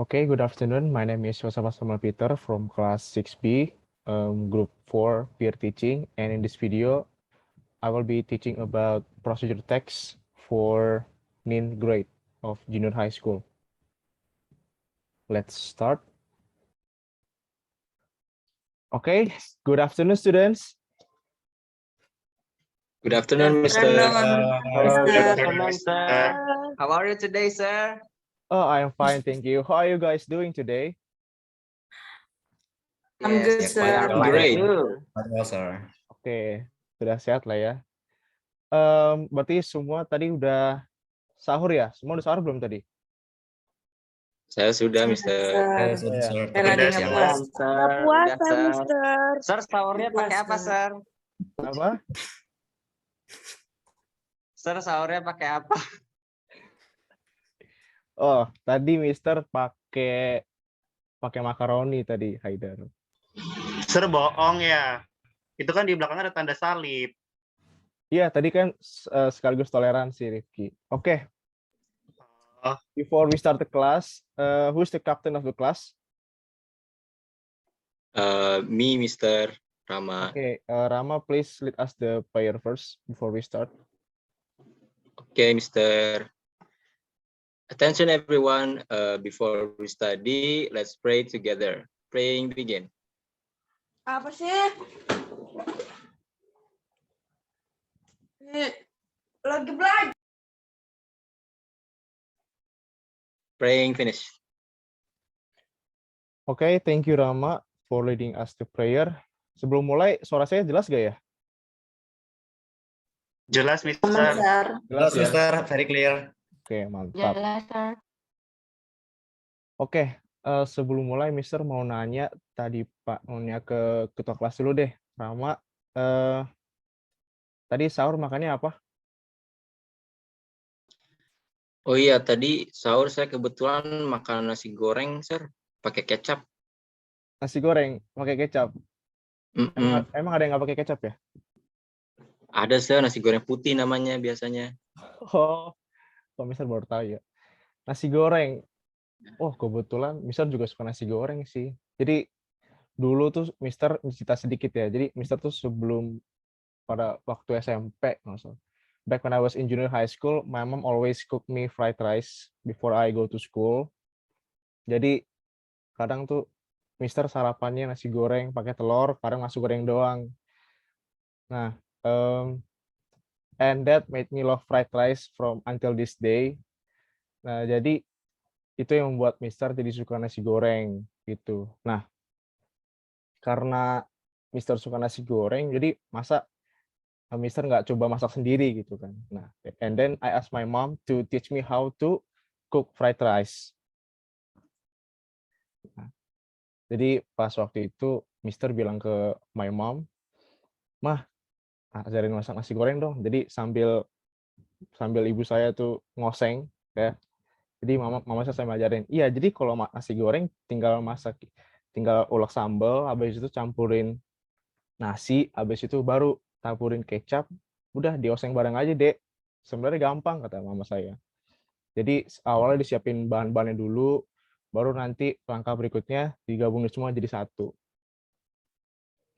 Okay, good afternoon. My name is Joseph Samuel Peter from class 6B, group 4, peer teaching. And in this video, I will be teaching about procedure text for ninth grade of junior high school. Let's start. Okay, good afternoon, students. Good afternoon, Mr. Good afternoon, sir. How are you today, sir? Oh, I am fine, thank you. How are you guys doing today? I'm good, We sir. are great. Well, sir. Oke, sudah sehat lah ya. Berarti semua tadi udah sahur ya? Semua udah sahur belum tadi? Saya sudah, Mr. Sir. Sudah, ya. sir. Saya lagi Udah, ngepuas. sir. Puasa, Sir. Mister. Sir, sahurnya pakai apa, Puasa. sir? Apa? Sir, sahurnya pakai apa? Oh, tadi Mister pakai makaroni tadi, Haidar. Sir, bohong ya. Itu kan di belakang ada tanda salib. Iya, tadi kan sekaligus toleransi, Rifki. Oke. Oh. Before we start the class, who's the captain of the class? Me, Mr. Rama. Okay, Rama, please lead us the prayer first before we start. Okay, Mr. Attention, everyone. Before we study, let's pray together. Praying begin. Apa sih? Lagi belajar. Praying finish. Okay, thank you Rama for leading us to prayer. Sebelum mulai, suara saya jelas gak ya? Jelas, Mister. Aman, sir. Jelas, ya? Mister. Very clear. Oke, mantap. Jelas, sir. Oke, sebelum mulai, Mister mau nanya tadi Pak, nanya ke ketua kelas dulu deh, Rama. Tadi sahur makannya apa? Oh iya, tadi sahur saya kebetulan makan nasi goreng, sir. Pakai kecap. Nasi goreng pakai kecap. Emang ada yang nggak pakai kecap ya? Ada, sir, nasi goreng putih namanya biasanya. Oh, kok Mister baru tahu ya. Nasi goreng. Oh, kebetulan Mister juga suka nasi goreng sih. Jadi dulu tuh Mister cerita sedikit ya. Jadi Mister tuh sebelum pada waktu SMP, back when I was in junior high school, my mom always cook me fried rice before I go to school. Jadi kadang tuh Mister sarapannya nasi goreng pakai telur, kadang nasi goreng doang. Nah, and that made me love fried rice from until this day. Nah, jadi itu yang membuat Mister jadi suka nasi goreng gitu. Nah, karena Mister suka nasi goreng, jadi masa Mister nggak coba masak sendiri gitu kan. Nah, and then I asked my mom to teach me how to cook fried rice. Nah, jadi pas waktu itu Mister bilang ke my mom, "Mah, ajarin masak nasi goreng dong." Jadi sambil ibu saya tuh ngoseng ya. Jadi mama saya ngajarin, "Iya, jadi kalau nasi goreng tinggal ulek sambal, habis itu campurin nasi, habis itu baru taburin kecap, udah dioseng bareng aja, Dek. Sebenarnya gampang," kata mama saya. Jadi awalnya disiapin bahan-bahannya dulu, baru nanti langkah berikutnya digabungin semua jadi satu.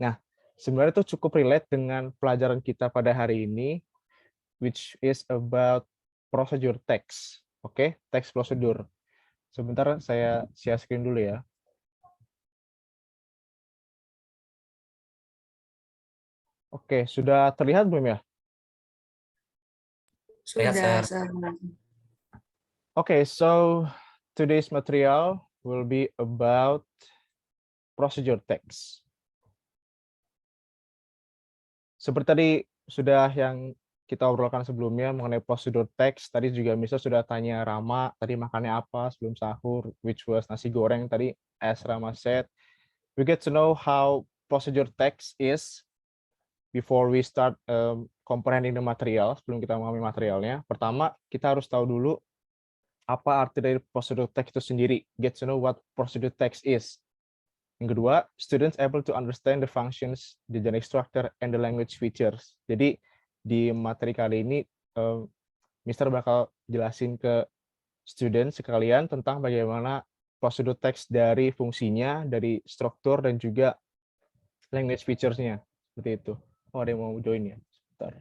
Nah, sebenarnya itu cukup relate dengan pelajaran kita pada hari ini, which is about procedure text. Oke, teks prosedur. Sebentar saya share screen dulu ya. Oke, sudah terlihat belum ya? Sudah, Sir. sir. Okay, so today's material will be about procedure text. Seperti tadi sudah yang kita obrolkan sebelumnya mengenai procedure text, tadi juga Mister sudah tanya Rama, tadi makannya apa sebelum sahur, which was nasi goreng tadi, as Rama said. We get to know how procedure text is before we start comprehending the material, sebelum kita memahami materialnya. Pertama, kita harus tahu dulu apa arti dari procedure text itu sendiri, get to know what procedure text is. Yang kedua, students able to understand the functions, the generic structure, and the language features. Jadi di materi kali ini, Mister bakal jelasin ke student sekalian tentang bagaimana prosedur teks dari fungsinya, dari struktur, dan juga language features-nya. Seperti itu. Oh, ada yang mau join ya? Sebentar.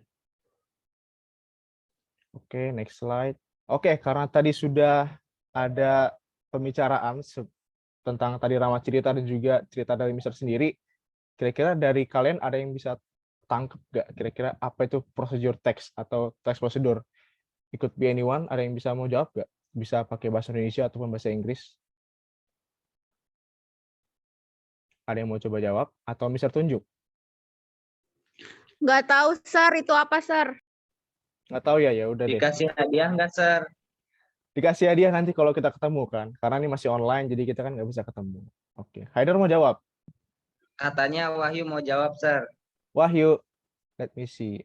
Oke, next slide. Oke, karena tadi sudah ada pembicaraan tentang tadi Rama cerita dan juga cerita dari Mister sendiri, kira-kira dari kalian ada yang bisa tangkep nggak kira-kira apa itu prosedur teks atau teks prosedur? Ikut be anyone, ada yang bisa mau jawab nggak? Bisa pakai bahasa Indonesia ataupun bahasa Inggris? Ada yang mau coba jawab? Atau Mister tunjuk? Nggak tahu, Sir. Itu apa, Sir? Nggak tahu ya, ya udah deh. Dikasih hadiah nggak, Sir? Dikasih hadiah nanti kalau kita ketemu kan, karena ini masih online, jadi kita kan nggak bisa ketemu. Oke, Haider mau jawab? Katanya Wahyu mau jawab, Sir. Wahyu, let me see.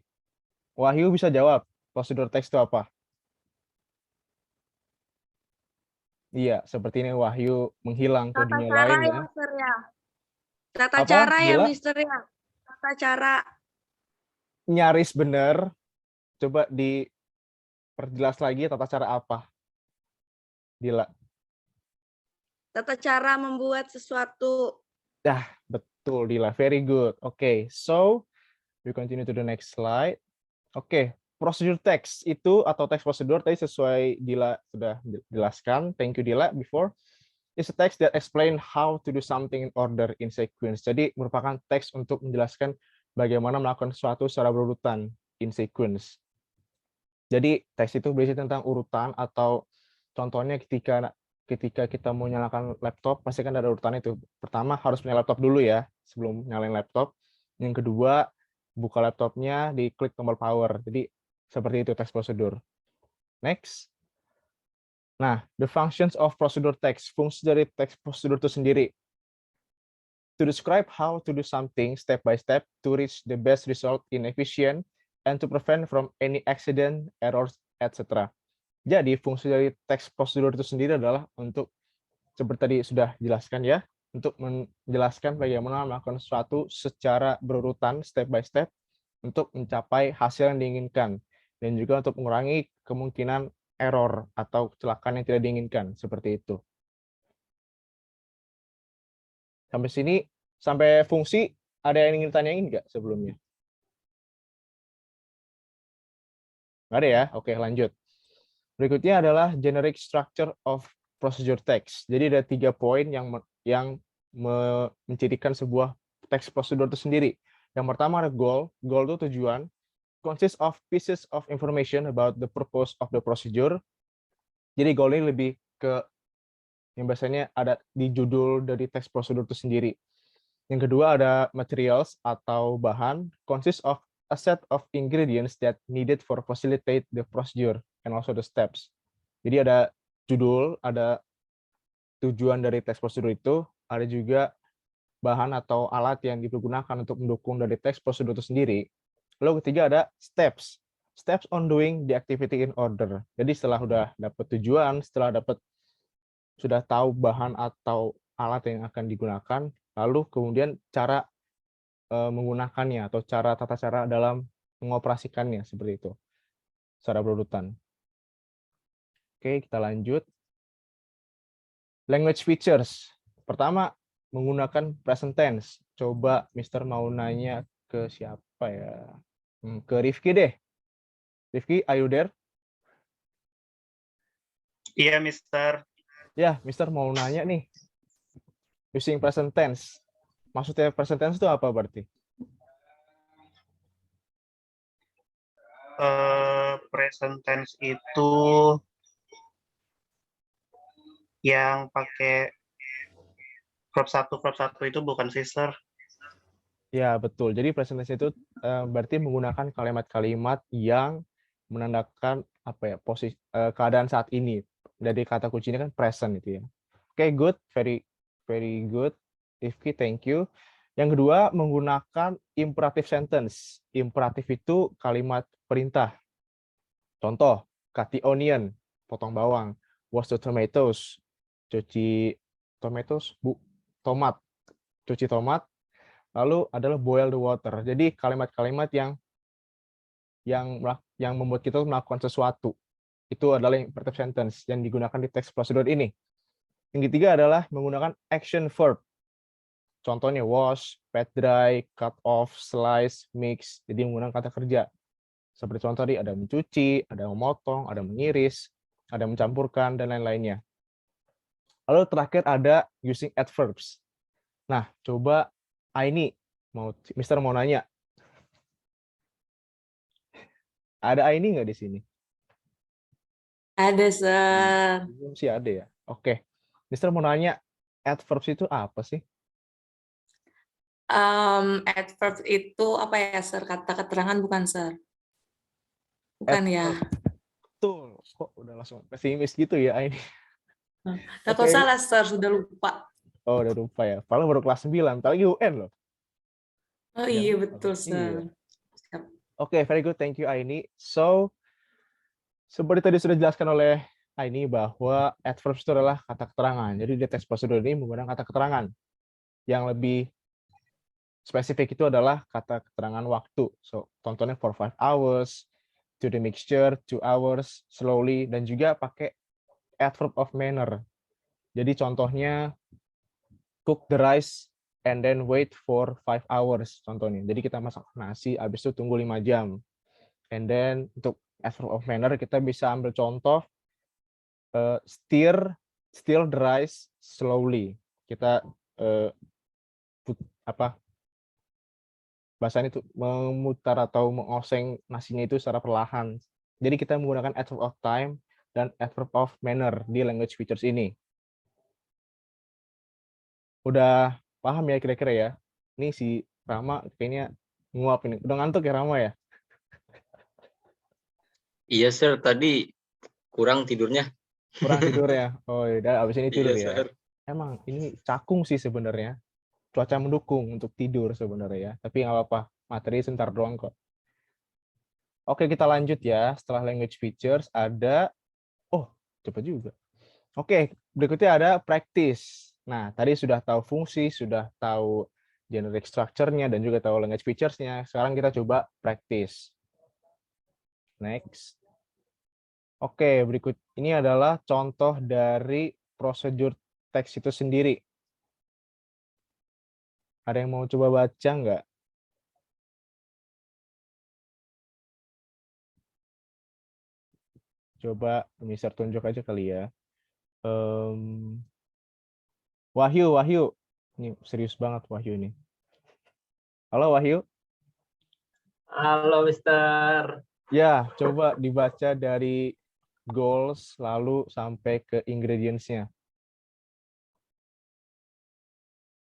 Wahyu bisa jawab, prosedur teks itu apa? Iya, seperti ini Wahyu menghilang ke Tata dunia cara lain ya, ya. Sir ya. Tata Apa, cara ya, Dila? Mister ya. Tata cara. Nyaris bener. Coba diperjelas lagi tata cara apa? Dila. Tata cara membuat sesuatu. Betul, Dila. Very good. Okay, so we continue to the next slide. Oke, prosedur teks itu atau teks prosedur tadi sesuai Dila sudah jelaskan. Thank you Dila before. It's a text that explain how to do something in order in sequence. Jadi merupakan teks untuk menjelaskan bagaimana melakukan sesuatu secara berurutan in sequence. Jadi teks itu berisi tentang urutan atau contohnya ketika kita mau nyalakan laptop pasti kan ada urutan itu. Pertama harus punya laptop dulu ya sebelum nyalain laptop. Yang kedua buka laptopnya, diklik tombol power. Jadi seperti itu teks prosedur. Next. Nah, the functions of procedure text, fungsi dari teks prosedur itu sendiri. To describe how to do something step by step to reach the best result in efficient and to prevent from any accident, errors, etc. Jadi, fungsi dari teks prosedur itu sendiri adalah untuk, seperti tadi sudah jelaskan ya, untuk menjelaskan bagaimana melakukan sesuatu secara berurutan, step by step, untuk mencapai hasil yang diinginkan, dan juga untuk mengurangi kemungkinan error atau kecelakaan yang tidak diinginkan, seperti itu. Sampai sini, sampai fungsi, ada yang ingin tanyain nggak sebelumnya? Nggak ada ya? Oke, lanjut. Berikutnya adalah generic structure of procedure text. Jadi ada 3 poin yang mencirikan sebuah teks prosedur itu sendiri. Yang pertama ada goal. Goal itu tujuan. Consists of pieces of information about the purpose of the procedure. Jadi goal ini lebih ke yang biasanya ada di judul dari teks prosedur itu sendiri. Yang kedua ada materials atau bahan. Consists of a set of ingredients that needed for facilitate the procedure and also the steps. Jadi ada judul, ada tujuan dari teks prosedur itu, ada juga bahan atau alat yang dipergunakan untuk mendukung dari teks prosedur itu sendiri. Lalu ketiga ada steps. Steps on doing the activity in order. Jadi setelah sudah dapat tujuan, setelah sudah tahu bahan atau alat yang akan digunakan, lalu kemudian cara menggunakannya atau tata cara dalam mengoperasikannya seperti itu. Secara berurutan. Oke, kita lanjut. Language features. Pertama, menggunakan present tense. Coba Mister mau nanya ke siapa ya? Ke Rifki deh. Rifki, are you there? Iya, Mister. Ya, Mister mau nanya nih. Using present tense. Maksudnya present tense itu apa berarti? Present tense itu yang pakai verb 1 itu bukan sih, Sir? Ya, betul. Jadi present tense itu berarti menggunakan kalimat-kalimat yang menandakan apa ya, posisi keadaan saat ini. Dari kata kuncinya kan present itu ya. Oke, good, very good. Rifki, thank you. Yang kedua, menggunakan imperative sentence. Imperatif itu kalimat perintah. Contoh, cut the onion, potong bawang. Wash the tomatoes, cuci tomatoes, tomat, cuci tomat. Lalu adalah boil the water. Jadi kalimat-kalimat yang membuat kita melakukan sesuatu. Itu adalah imperative sentence yang digunakan di teks prosedur ini. Yang ketiga adalah menggunakan action verb. Contohnya wash, pat dry, cut off, slice, mix. Jadi menggunakan kata kerja. Seperti contoh tadi ada mencuci, ada memotong, ada mengiris, ada mencampurkan, dan lain-lainnya. Lalu terakhir ada using adverbs. Nah, coba Aini, Mister mau nanya. Ada Aini nggak di sini? Ada, Sir. Belum sih ada ya. Oke. Mister mau nanya, adverbs itu apa sih? Adverb itu apa ya, Sir? Kata keterangan bukan, Sir? Bukan ya? Betul. Kok udah langsung pesimis gitu ya Aini? Takut Oke. salah, Sir. Sudah lupa. Oh, udah lupa ya. Padahal baru kelas 9, bentar lagi UN loh. Oh Ya, iya, betul. betul, Sir. Siap. Oke, very good. Thank you, Aini. So, seperti tadi sudah dijelaskan oleh Aini bahwa adverbs itu adalah kata keterangan. Jadi di teks prosedur ini menggunakan kata keterangan. Yang lebih spesifik itu adalah kata keterangan waktu. So, contohnya for 5 hours, to the mixture, 2 hours, slowly, dan juga pakai adverb of manner. Jadi contohnya cook the rice and then wait for 5 hours contohnya. Jadi kita masak nasi, habis itu tunggu 5 jam. And then untuk adverb of manner kita bisa ambil contoh stir the rice slowly. Kita bahasanya itu memutar atau mengoseng nasinya itu secara perlahan. Jadi kita menggunakan adverb of time dan adverb of manner di language features ini. Udah paham ya kira-kira ya? Ini si Rama kayaknya nguap ini. Udah ngantuk ya Rama ya? Iya, Sir. Tadi kurang tidurnya. Kurang tidur ya? Oh ya, abis ini tidur Iya, ya? Sir. Emang ini cakung sih sebenarnya. Cuaca mendukung untuk tidur sebenarnya ya. Tapi nggak apa-apa, materi sebentar doang kok. Oke, kita lanjut ya. Setelah language features ada, oh cepet juga. Oke, berikutnya ada practice. Nah, tadi sudah tahu fungsi, sudah tahu generic structure-nya, dan juga tahu language features-nya. Sekarang kita coba practice. Next. Oke, berikut ini adalah contoh dari prosedur teks itu sendiri. Ada yang mau coba baca nggak? Coba Mister tunjuk aja kali ya. Wahyu. Ini serius banget Wahyu ini. Halo Wahyu. Halo, Mister. Ya, coba dibaca dari goals lalu sampai ke ingredients-nya.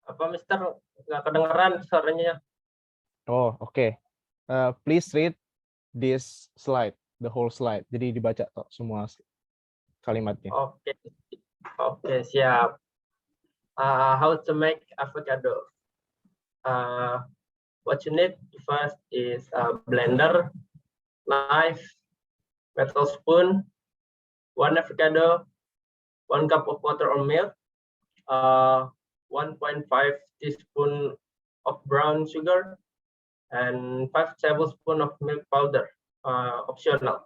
Apa, Mister? Nggak kedengeran suaranya. Oh, oke. Please read this slide, the whole slide. Jadi dibaca semua kalimatnya. Oke, siap. How to make avocado. What you need first is a blender, knife, metal spoon, 1 avocado, 1 cup of water or milk, 1.5 teaspoon of brown sugar, and 5 tablespoons of milk powder, optional.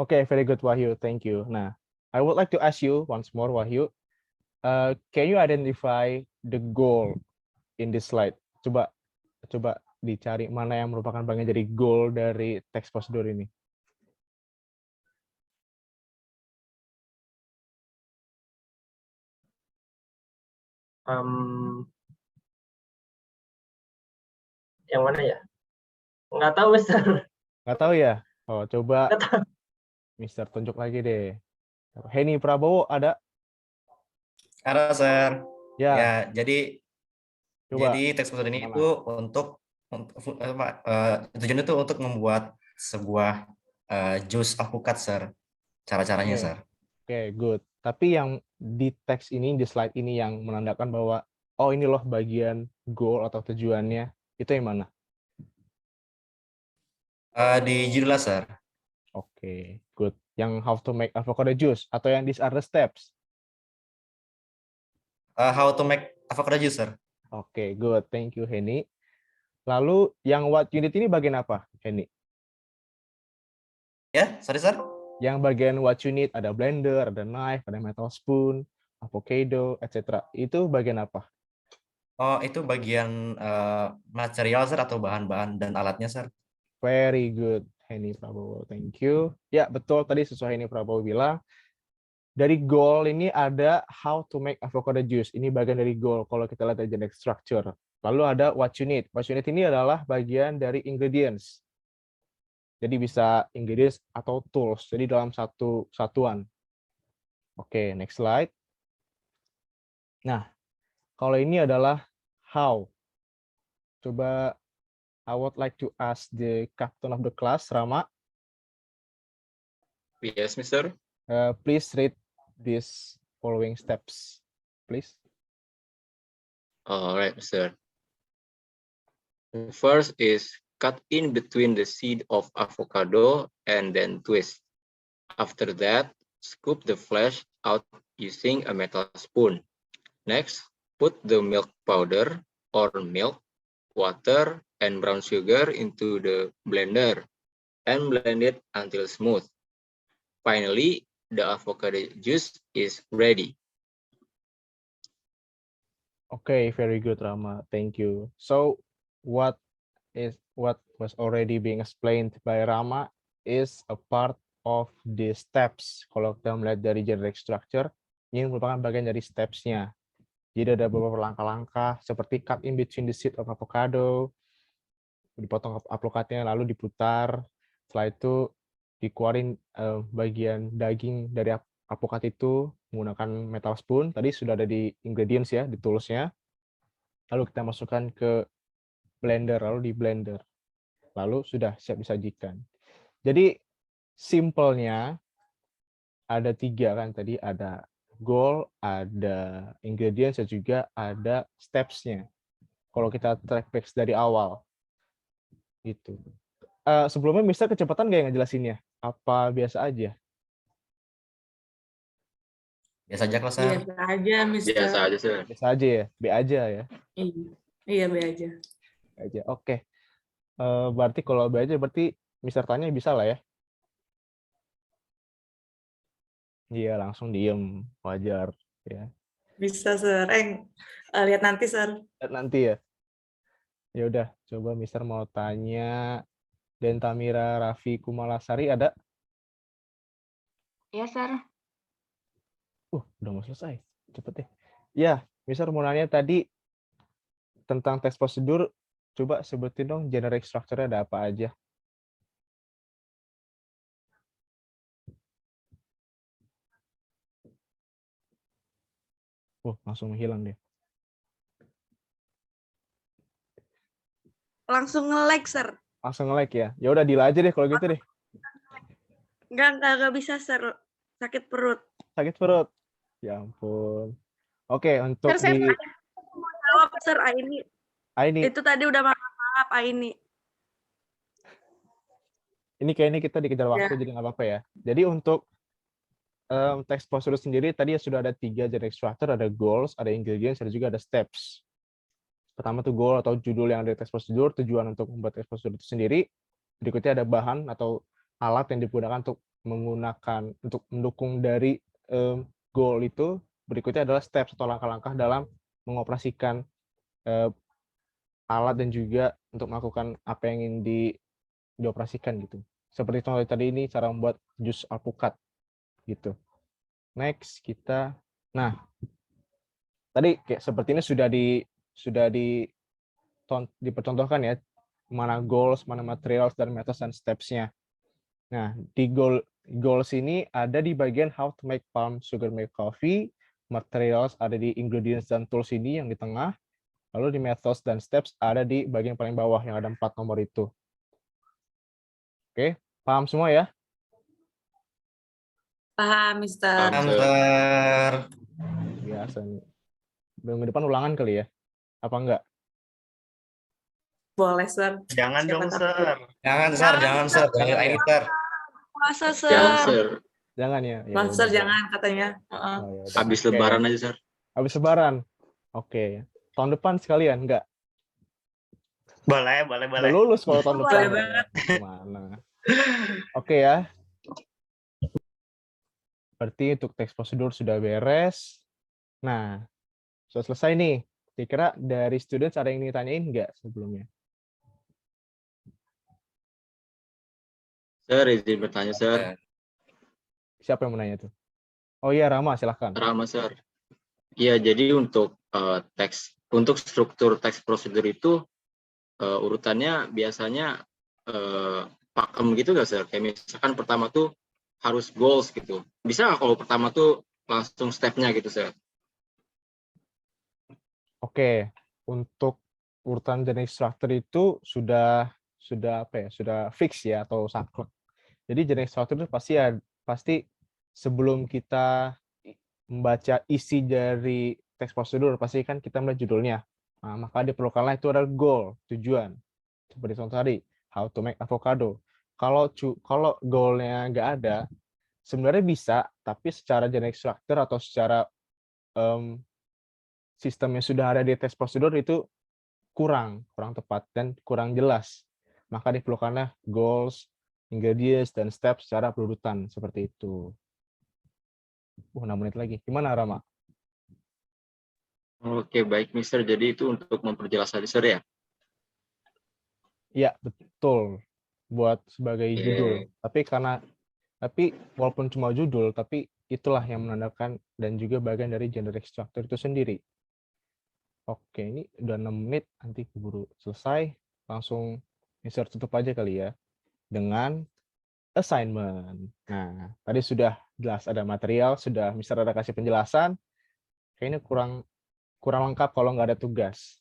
Okay, very good Wahyu, thank you. Nah, I would like to ask you once more Wahyu, can you identify the goal in this slide? Coba dicari mana yang merupakan bagian dari goal dari teks prosedur ini. Yang mana ya? Nggak tahu, Mister. Nggak tahu ya? Oh, coba Mister tunjuk lagi deh. Heni Prabowo ada? Ada, Sir. Ya. Ya, jadi Coba. teks prosedur ini itu tujuannya itu untuk membuat sebuah jus alpukat, Sir. Cara-caranya, Sir. Oke, good. Tapi yang di teks ini, di slide ini yang menandakan bahwa oh ini loh bagian goal atau tujuannya, itu yang mana? Di judulnya, Sir. Oke, good. Yang how to make avocado juice atau yang these are the steps? How to make avocado juice, Sir. Oke, good. Thank you, Heni. Lalu yang what unit ini bagian apa, Heni? Ya, sorry, Sir. Yang bagian what you need ada blender, ada knife, ada metal spoon, avocado, etc. Itu bagian apa? Oh, itu bagian material, Sir, atau bahan-bahan dan alatnya, Sir. Very good, Henny Prabowo. Thank you. Ya, betul tadi sesuai Henny Prabowo bilang. Dari goal ini ada how to make avocado juice. Ini bagian dari goal kalau kita lihat dari genetic structure. Lalu ada what you need. What you need ini adalah bagian dari ingredients. Jadi bisa ingredients atau tools. Jadi dalam satu satuan. Oke, next slide. Nah, kalau ini adalah how. Coba I would like to ask the captain of the class, Rama. Yes, Mister. Please read these following steps, please. All right, Mister. The first is cut in between the seed of avocado and then twist. After that, scoop the flesh out using a metal spoon. Next, put the milk powder or milk, water, and brown sugar into the blender and blend it until smooth. Finally, the avocado juice is ready. Okay, very good, Rama. Thank you. So, what was already being explained by Rama is a part of the steps. Kalau kita melihat dari generic structure, ini merupakan bagian dari steps-nya. Jadi ada beberapa langkah-langkah seperti cut in between the seed of avocado, dipotong avocado-nya lalu diputar. Setelah itu dikeluarin bagian daging dari avocado itu menggunakan metal spoon. Tadi sudah ada di ingredients ya, di tools-nya. Lalu kita masukkan ke blender, lalu di blender. Lalu sudah siap disajikan. Jadi simpelnya ada 3 kan tadi, ada goal, ada ingredients, dan juga ada steps-nya. Kalau kita track back dari awal. Gitu. Sebelumnya Mister kecepatan nggak yang ngejelasinnya? Apa biasa aja? Biasa aja kok, Sir. Biasa aja, Mister. Biasa aja, Sir. Biasa aja ya? B aja ya? Iya, B aja. B aja. Oke. Berarti kalau B aja berarti Mister tanya bisa lah ya? Iya, langsung diem. Wajar. Ya. Bisa, Sir. Lihat nanti, Sir. Nanti ya? Ya udah, coba Mister mau tanya Dentamira Raffi Kumalasari ada? Ya, Sir. Udah mau selesai. Cepet deh. Ya, Mister mau nanya tadi tentang tes prosedur. Coba sebutin dong generic structure-nya ada apa aja. Langsung menghilang deh. Langsung nge-lag, Sir. Langsung nge-lag ya. Ya udah deal aja deh kalau gitu deh. Enggak bisa, Sir. Sakit perut. Sakit perut. Ya ampun. Oke, untuk Sir, saya di mau jawab, Sir, Aini. ini Itu tadi udah maaf, Aini. ini kayaknya kita dikejar waktu jadi nggak apa-apa ya. Jadi untuk teks prosedur sendiri tadi sudah ada 3 generic structure, ada goals, ada ingredients, ada juga ada steps. Pertama tuh goal atau judul yang ada di teks prosedur, tujuan untuk membuat teks prosedur itu sendiri. Berikutnya ada bahan atau alat yang digunakan untuk mendukung dari goal itu. Berikutnya adalah steps atau langkah-langkah dalam mengoperasikan alat dan juga untuk melakukan apa yang ingin dioperasikan gitu. Seperti contoh tadi ini cara membuat jus alpukat gitu. Next kita, nah tadi kayak seperti ini sudah dipercontohkan ya, mana goals, mana materials, dan methods dan steps-nya. Nah, di goals ini ada di bagian how to make palm sugar milk coffee, materials ada di ingredients dan tools ini yang di tengah, lalu di methods dan steps ada di bagian paling bawah yang ada 4 nomor itu. Oke, paham semua ya? Paham, Mister. Paham, Sir. Biasa nih. Minggu depan ulangan kali ya? Apa enggak? Boleh, Sir. Jangan Siapa dong, tahu. Sir. Jangan, Sir. Jangan, Sir. Jangan ini, Sir. Puasa, Jangan, Sir. Sir. Jangan ya? Ya Master udah. jangan katanya. Oh, ya udah. Habis Oke. lebaran aja, Sir. Habis lebaran. Oke. Tahun depan sekalian enggak? Boleh. Udah lulus kalau tahun depan. Boleh banget. Gimana? Oke ya. Berarti untuk teks prosedur sudah beres. Nah, sudah selesai nih. Kira-kira dari students ada yang ingin ditanyain nggak sebelumnya? Sir, izin bertanya, Sir. Siapa yang mau nanya tuh? Oh iya, Rama, silahkan. Rama, Sir. Iya, jadi untuk struktur teks prosedur itu urutannya biasanya pakem gitu nggak, Sir? Kayak misalkan pertama tuh harus goals gitu. Bisa nggak kalau pertama tuh langsung step-nya gitu, Sir? Oke, untuk urutan jenis struktur itu sudah apa ya? Sudah fix ya atau saklek. Jadi jenis struktur itu pasti sebelum kita membaca isi dari teks prosedur pasti kan kita melihat judulnya. Nah, maka diperlukanlah itu adalah goal, tujuan. Seperti contoh tadi, how to make avocado. Kalau goalnya nggak ada, sebenarnya bisa, tapi secara jenis struktur atau secara sistem yang sudah ada di teks prosedur itu kurang tepat dan kurang jelas. Maka diperlukanlah goals, ingredients, dan steps secara berurutan seperti itu. 6 menit lagi. Gimana, Rama? Oke, baik, Mister. Jadi itu untuk memperjelas tadi, Sir, ya? Iya, betul. Buat sebagai Oke. judul. Tapi walaupun cuma judul, tapi itulah yang menandakan dan juga bagian dari generic structure itu sendiri. Oke, ini udah 6 menit, nanti keburu selesai. Langsung insert tutup aja kali ya. Dengan assignment. Nah, tadi sudah jelas ada material, sudah Mister ada kasih penjelasan. Kayaknya kurang lengkap kalau nggak ada tugas.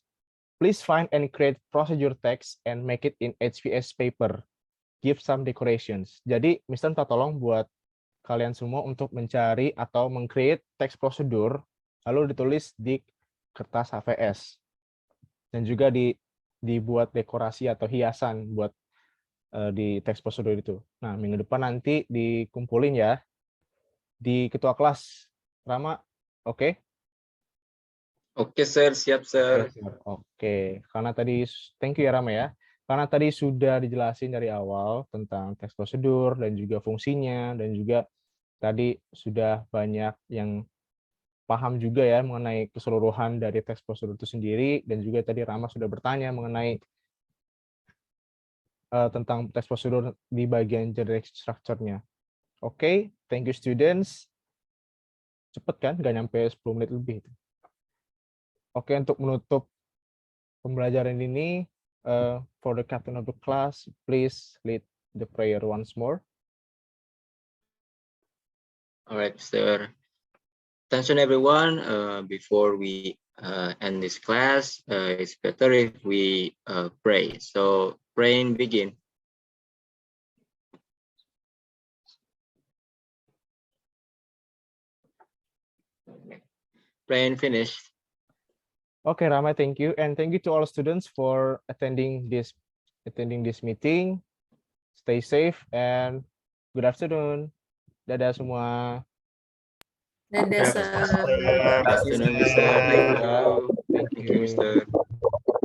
Please find and create procedure text and make it in HPS paper. Give some decorations. Jadi, Mister minta tolong buat kalian semua untuk mencari atau meng-create teks prosedur, lalu ditulis di kertas HVS. Dan juga dibuat dekorasi atau hiasan buat di teks prosedur itu. Nah, minggu depan nanti dikumpulin ya di ketua kelas. Rama, oke? Oke, Sir. Siap, Sir. Oke, karena tadi thank you ya Rama ya. Karena tadi sudah dijelasin dari awal tentang teks prosedur dan juga fungsinya dan juga tadi sudah banyak yang paham juga ya mengenai keseluruhan dari teks prosedur itu sendiri dan juga tadi Rama sudah bertanya mengenai tentang teks prosedur di bagian generic structure-nya. Oke, thank you students. Cepet kan? Nggak nyampe 10 menit lebih. Oke, untuk menutup pembelajaran ini, for the captain of the class, please lead the prayer once more. All right, Sir. Attention, everyone. Before we end this class, it's better if we pray. So, praying begin. Praying finish. Okay, Rama, thank you, and thank you to all students for attending this meeting. Stay safe and good afternoon. Dadah semua. Dadah, Sir. Good afternoon, Mister. Thank you. Thank Thank you, Mister.